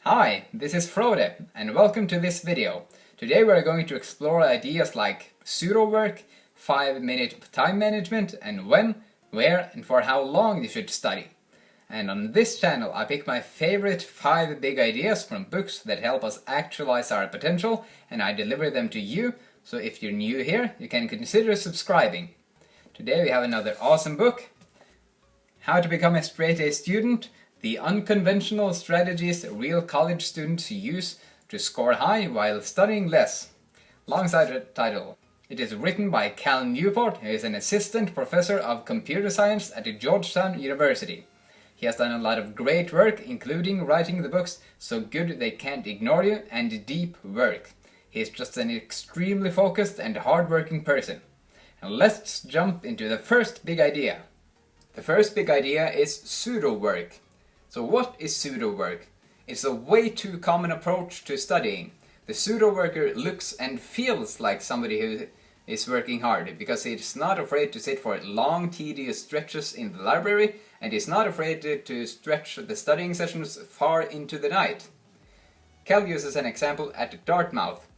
Hi, this is Frode, and welcome to this video. Today we are going to explore ideas like pseudowork, 5-minute time management, and when, where, and for how long you should study. And on this channel I pick my favorite 5 big ideas from books that help us actualize our potential, and I deliver them to you, so if you're new here, you can consider subscribing. Today we have another awesome book, How to Become a Straight-A Student, the unconventional strategies real college students use to score high while studying less. Alongside the title. It is written by Cal Newport, who is an assistant professor of computer science at Georgetown University. He has done a lot of great work, including writing the books So Good They Can't Ignore You and Deep Work. He is just an extremely focused and hard-working person. And let's jump into the first big idea. The first big idea is pseudowork. So what is pseudowork? It's a way too common approach to studying. The pseudo-worker looks and feels like somebody who is working hard because it's not afraid to sit for long tedious stretches in the library and is not afraid to stretch the studying sessions far into the night. Cal uses an example at Dartmouth.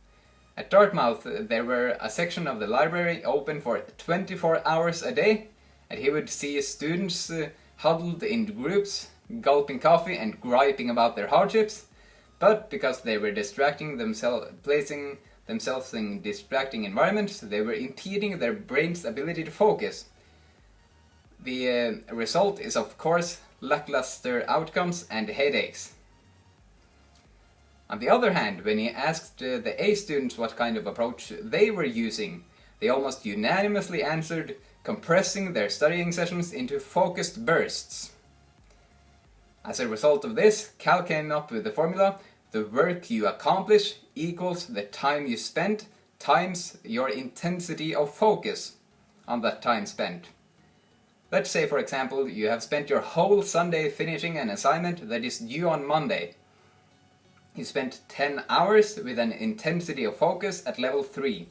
At Dartmouth there were a section of the library open for 24 hours a day, and he would see students huddled in groups, gulping coffee and griping about their hardships, but because they were placing themselves in distracting environments, they were impeding their brain's ability to focus. The result is, of course, lackluster outcomes and headaches. On the other hand, when he asked the A students what kind of approach they were using, they almost unanimously answered compressing their studying sessions into focused bursts. As a result of this, Cal came up with the formula: the work you accomplish equals the time you spend times your intensity of focus on that time spent. Let's say, for example, you have spent your whole Sunday finishing an assignment that is due on Monday. You spent 10 hours with an intensity of focus at level 3.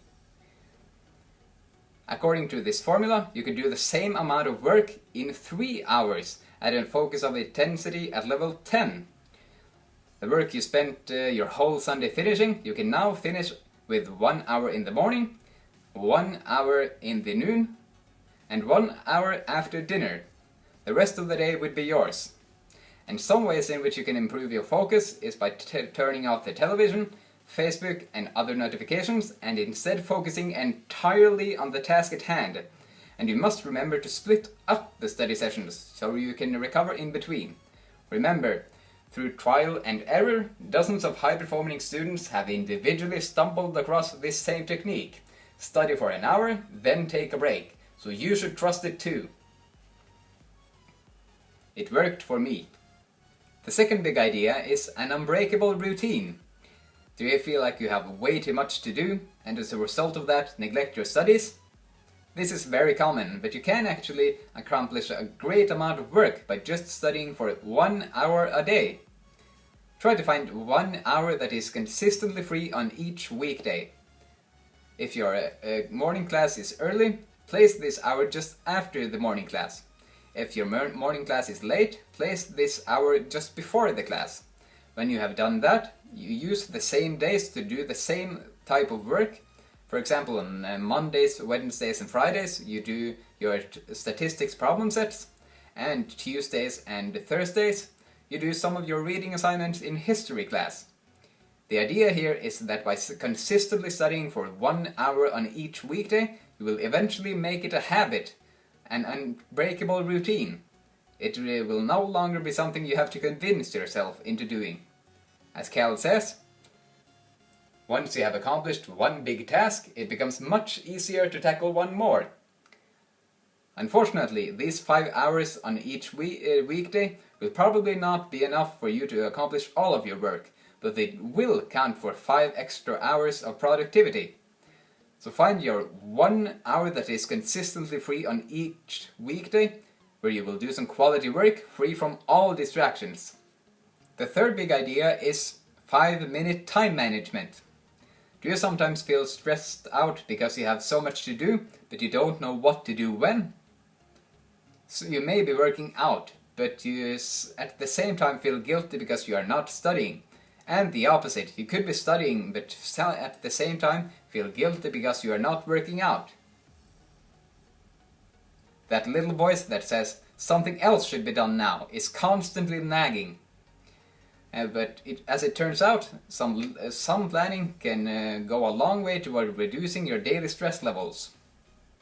According to this formula, you could do the same amount of work in 3 hours at a focus of intensity at level 10. The work you spent your whole Sunday finishing, you can now finish with 1 hour in the morning, 1 hour in the noon, and 1 hour after dinner. The rest of the day would be yours. And some ways in which you can improve your focus is by turning off the television, Facebook and other notifications, and instead focusing entirely on the task at hand. And you must remember to split up the study sessions so you can recover in between. Remember, through trial and error, dozens of high-performing students have individually stumbled across this same technique. Study for an hour, then take a break. So you should trust it too. It worked for me. The second big idea is an unbreakable routine. Do you feel like you have way too much to do, and as a result of that neglect your studies? This is very common, but you can actually accomplish a great amount of work by just studying for 1 hour a day. Try to find 1 hour that is consistently free on each weekday. If your morning class is early, place this hour just after the morning class. If your morning class is late, place this hour just before the class. When you have done that, you use the same days to do the same type of work. For example, on Mondays, Wednesdays and Fridays you do your statistics problem sets, and Tuesdays and Thursdays you do some of your reading assignments in history class. The idea here is that by consistently studying for 1 hour on each weekday, you will eventually make it a habit, an unbreakable routine. It will no longer be something you have to convince yourself into doing. As Cal says, once you have accomplished one big task, it becomes much easier to tackle one more. Unfortunately, these 5 hours on each weekday will probably not be enough for you to accomplish all of your work, but they will count for 5 extra hours of productivity. So find your 1 hour that is consistently free on each weekday, where you will do some quality work free from all distractions. The third big idea is 5-minute time management. Do you sometimes feel stressed out because you have so much to do, but you don't know what to do when? So you may be working out, but you at the same time feel guilty because you are not studying. And the opposite, you could be studying but at the same time feel guilty because you are not working out. That little voice that says something else should be done now is constantly nagging. But as it turns out, some planning can go a long way toward reducing your daily stress levels.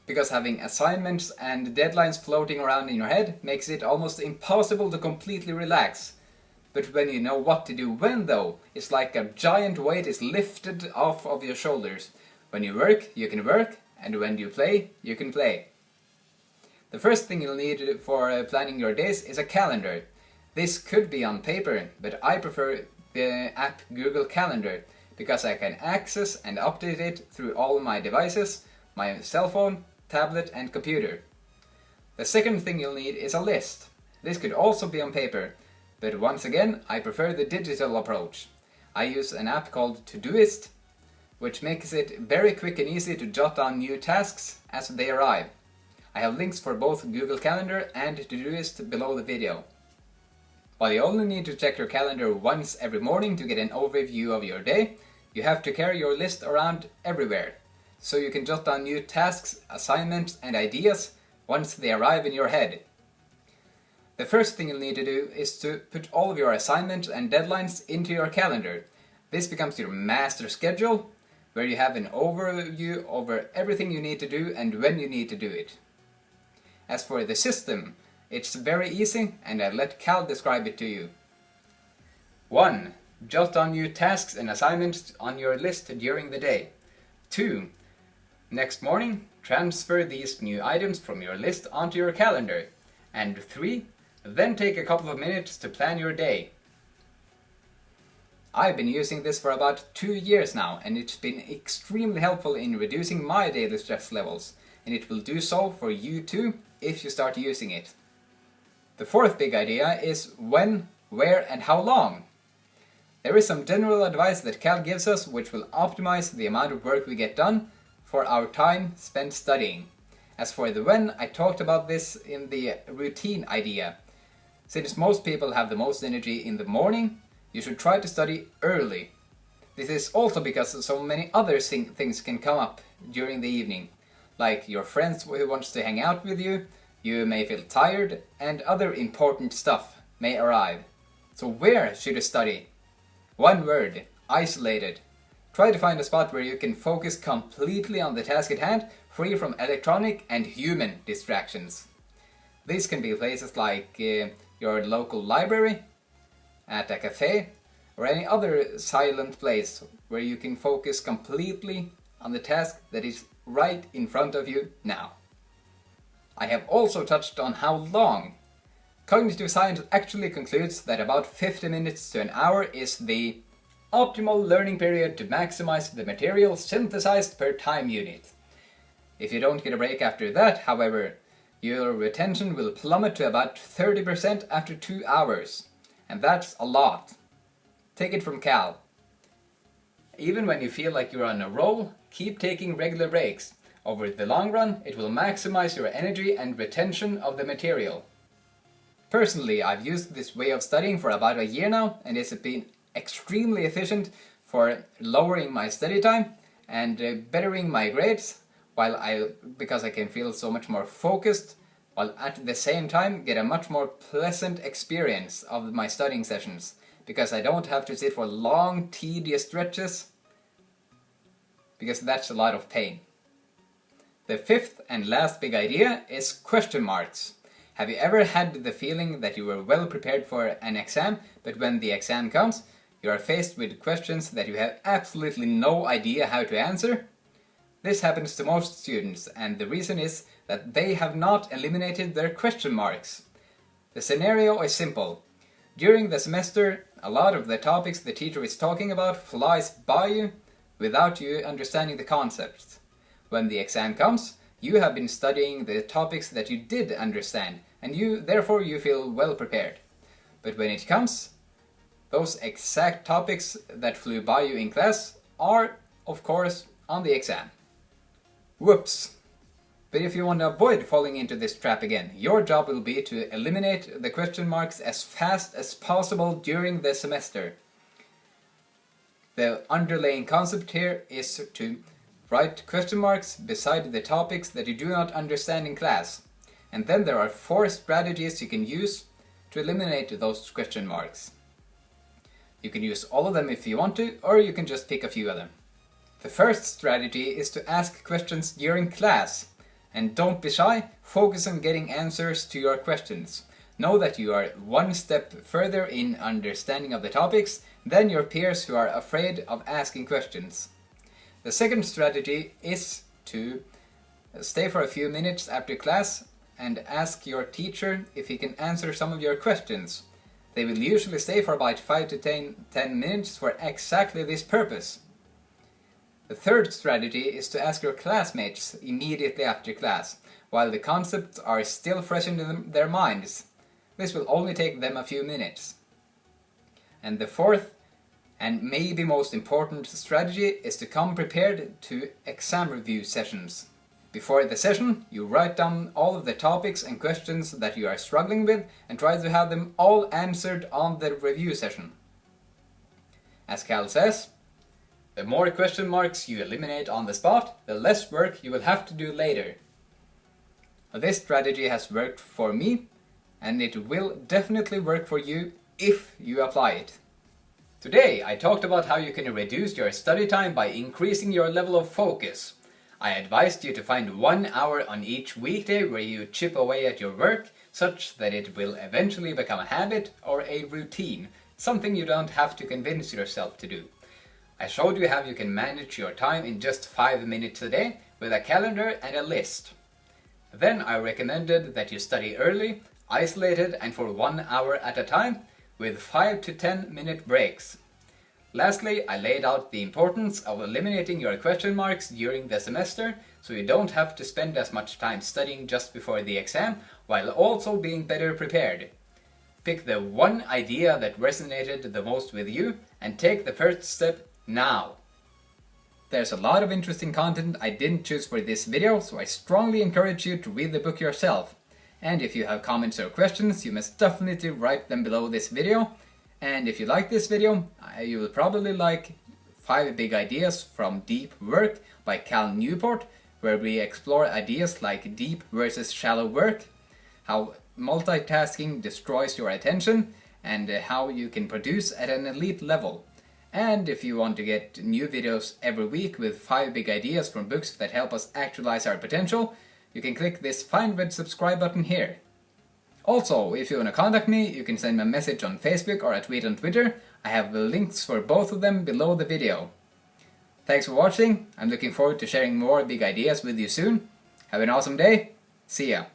Because having assignments and deadlines floating around in your head makes it almost impossible to completely relax. But when you know what to do when though, it's like a giant weight is lifted off of your shoulders. When you work, you can work, and when you play, you can play. The first thing you'll need for planning your days is a calendar. This could be on paper, but I prefer the app Google Calendar because I can access and update it through all my devices, my cell phone, tablet and computer. The second thing you'll need is a list. This could also be on paper, but once again I prefer the digital approach. I use an app called Todoist, which makes it very quick and easy to jot down new tasks as they arrive. I have links for both Google Calendar and Todoist below the video. While you only need to check your calendar once every morning to get an overview of your day, you have to carry your list around everywhere, so you can jot down new tasks, assignments and ideas once they arrive in your head. The first thing you'll need to do is to put all of your assignments and deadlines into your calendar. This becomes your master schedule, where you have an overview over everything you need to do and when you need to do it. As for the system, it's very easy and I'll let Cal describe it to you. 1. Jot down new tasks and assignments on your list during the day. 2. Next morning, transfer these new items from your list onto your calendar. And 3. Then take a couple of minutes to plan your day. I've been using this for about 2 years now, and it's been extremely helpful in reducing my daily stress levels, and it will do so for you too if you start using it. The fourth big idea is when, where and how long. There is some general advice that Cal gives us which will optimize the amount of work we get done for our time spent studying. As for the when, I talked about this in the routine idea. Since most people have the most energy in the morning, you should try to study early. This is also because so many other things can come up during the evening, like your friends who wants to hang out with you, you may feel tired, and other important stuff may arrive. So where should you study? One word, isolated. Try to find a spot where you can focus completely on the task at hand, free from electronic and human distractions. These can be places like your local library, at a cafe, or any other silent place where you can focus completely on the task that is right in front of you now. I have also touched on how long. Cognitive science actually concludes that about 50 minutes to an hour is the optimal learning period to maximize the material synthesized per time unit. If you don't get a break after that, however, your retention will plummet to about 30% after 2 hours. And that's a lot. Take it from Cal. Even when you feel like you're on a roll, keep taking regular breaks. Over the long run, it will maximize your energy and retention of the material. Personally, I've used this way of studying for about a year now, and it's been extremely efficient for lowering my study time and bettering my grades, because I can feel so much more focused, while at the same time get a much more pleasant experience of my studying sessions, because I don't have to sit for long, tedious stretches, because that's a lot of pain. The fifth and last big idea is question marks. Have you ever had the feeling that you were well prepared for an exam, but when the exam comes, you are faced with questions that you have absolutely no idea how to answer? This happens to most students, and the reason is that they have not eliminated their question marks. The scenario is simple. During the semester, a lot of the topics the teacher is talking about flies by you without you understanding the concepts. When the exam comes, you have been studying the topics that you did understand, and therefore you feel well prepared. But when it comes, those exact topics that flew by you in class are, of course, on the exam. Whoops! But if you want to avoid falling into this trap again, your job will be to eliminate the question marks as fast as possible during the semester. The underlying concept here is to write question marks beside the topics that you do not understand in class. And then there are 4 strategies you can use to eliminate those question marks. You can use all of them if you want to, or you can just pick a few of them. The first strategy is to ask questions during class. And don't be shy, focus on getting answers to your questions. Know that you are one step further in understanding of the topics than your peers who are afraid of asking questions. The second strategy is to stay for a few minutes after class and ask your teacher if he can answer some of your questions. They will usually stay for about 5 to 10 minutes for exactly this purpose. The third strategy is to ask your classmates immediately after class, while the concepts are still fresh in their minds. This will only take them a few minutes. And the fourth, and maybe most important strategy, is to come prepared to exam review sessions. Before the session, you write down all of the topics and questions that you are struggling with and try to have them all answered on the review session. As Cal says, the more question marks you eliminate on the spot, the less work you will have to do later. This strategy has worked for me, and it will definitely work for you if you apply it. Today I talked about how you can reduce your study time by increasing your level of focus. I advised you to find 1 hour on each weekday where you chip away at your work, such that it will eventually become a habit or a routine, something you don't have to convince yourself to do. I showed you how you can manage your time in just 5 minutes a day with a calendar and a list. Then I recommended that you study early, isolated and for 1 hour at a time, with 5 to 10 minute breaks. Lastly, I laid out the importance of eliminating your question marks during the semester, so you don't have to spend as much time studying just before the exam, while also being better prepared. Pick the one idea that resonated the most with you, and take the first step now. There's a lot of interesting content I didn't choose for this video, so I strongly encourage you to read the book yourself. And if you have comments or questions, you must definitely write them below this video. And if you like this video, you will probably like 5 Big Ideas from Deep Work by Cal Newport, where we explore ideas like deep versus shallow work, how multitasking destroys your attention, and how you can produce at an elite level. And if you want to get new videos every week with 5 big ideas from books that help us actualize our potential, you can click this fine red subscribe button here. Also, if you want to contact me, you can send me a message on Facebook or a tweet on Twitter. I have the links for both of them below the video. Thanks for watching. I'm looking forward to sharing more big ideas with you soon. Have an awesome day. See ya.